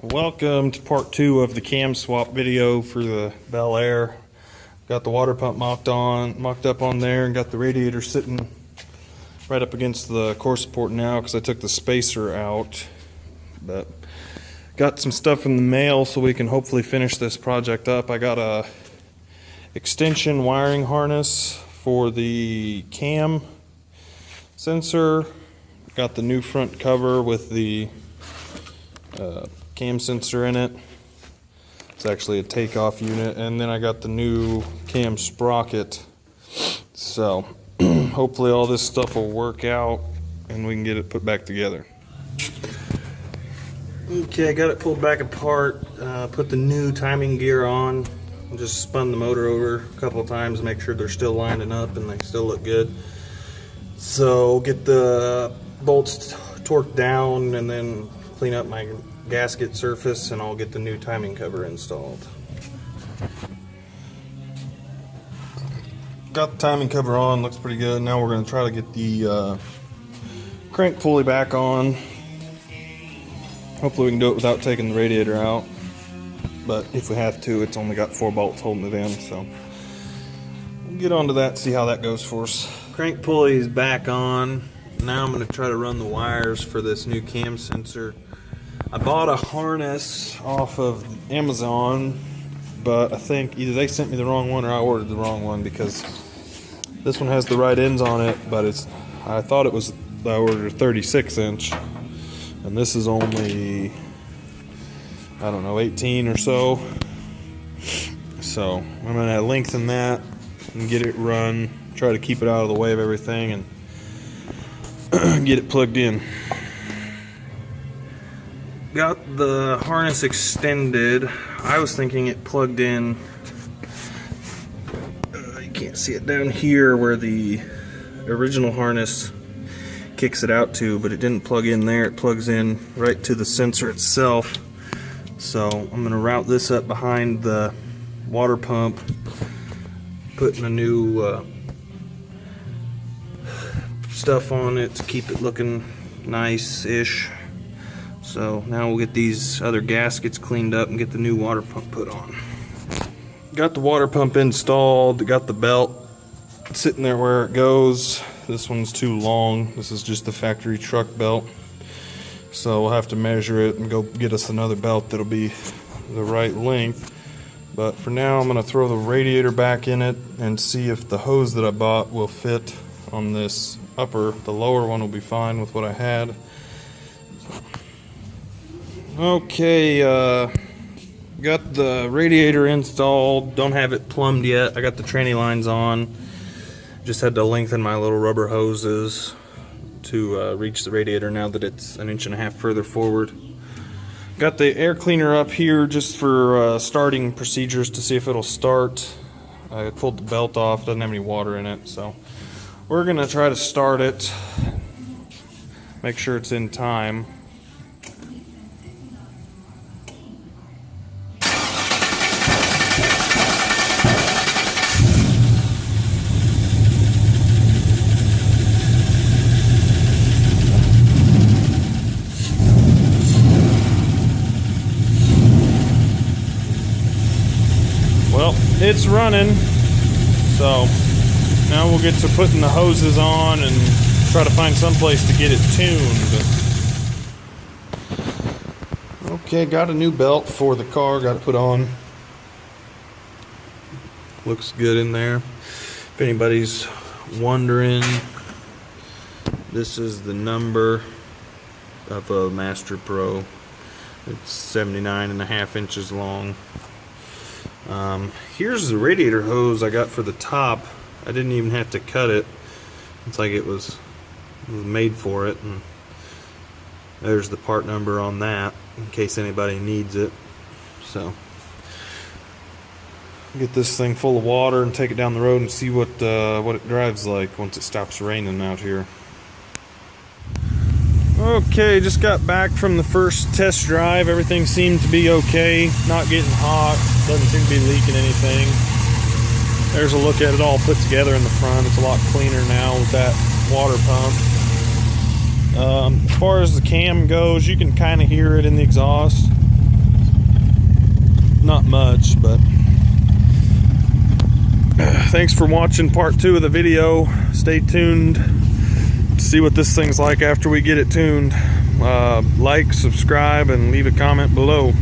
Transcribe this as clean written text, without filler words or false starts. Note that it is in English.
Welcome to part 2 of the cam swap video for the Belair. Got the water pump mocked up on there, and got the radiator sitting right up against the core support now because I took the spacer out. But got some stuff in the mail so we can hopefully finish this project up. I got a extension wiring harness for the cam sensor. Got the new front cover with the cam sensor in it. It's actually a takeoff unit, and then I got the new cam sprocket. So hopefully all this stuff will work out and we can get it put back together. Okay, I got it pulled back apart, put the new timing gear on. I just spun the motor over a couple of times to make sure they're still lining up and they still look good. So get the bolts torqued down and then clean up my gasket surface, and I'll get the new timing cover installed. Got the timing cover on, looks pretty good. Now we're going to try to get the crank pulley back on. Hopefully we can do it without taking the radiator out, but if we have to, it's only got 4 bolts holding it in, so we'll get onto that, see how that goes for us. Crank pulley is back on. Now I'm going to try to run the wires for this new cam sensor. I bought a harness off of Amazon, but I think either they sent me the wrong one or I ordered the wrong one, because this one has the right ends on it, but I thought it was, I ordered a 36 inch, and this is only, I don't know, 18 or so. So I'm going to lengthen that and get it run, try to keep it out of the way of everything, and get it plugged in. Got the harness extended. I was thinking it plugged in, you can't see it down here where the original harness kicks it out to, but it didn't plug in there. It plugs in right to the sensor itself. So I'm going to route this up behind the water pump, putting a new stuff on it to keep it looking nice-ish. So now we'll get these other gaskets cleaned up and get the new water pump put on. Got the water pump installed, got the belt sitting there where it goes. This one's too long. This is just the factory truck belt. So we'll have to measure it and go get us another belt that'll be the right length. But for now I'm going to throw the radiator back in it and see if the hose that I bought will fit on this upper. The lower one will be fine with what I had. Okay, got the radiator installed. Don't have it plumbed yet. I got the tranny lines on. Just had to lengthen my little rubber hoses to reach the radiator now that it's 1.5 inches further forward. Got the air cleaner up here just for starting procedures to see if it'll start. I pulled the belt off, doesn't have any water in it, so we're gonna try to start it, make sure it's in time. Well, it's running, so now we'll get to putting the hoses on and try to find some place to get it tuned. Okay, got a new belt for the car, got it put on. Looks good in there. If anybody's wondering, this is the number of a Master Pro. It's 79.5 inches long. Here's the radiator hose I got for the top. I didn't even have to cut it. It's like it was made for it, and there's the part number on that in case anybody needs it. So get this thing full of water and take it down the road and see what it drives like once it stops raining out here. Okay, just got back from the first test drive. Everything seemed to be okay. Not getting hot. Doesn't seem to be leaking anything. There's a look at it all put together in the front. It's a lot cleaner now with that water pump. As far as the cam goes, you can kind of hear it in the exhaust. not much, but thanks for watching part 2 of the video. Stay tuned to see what this thing's like after we get it tuned. Like, subscribe, and leave a comment below.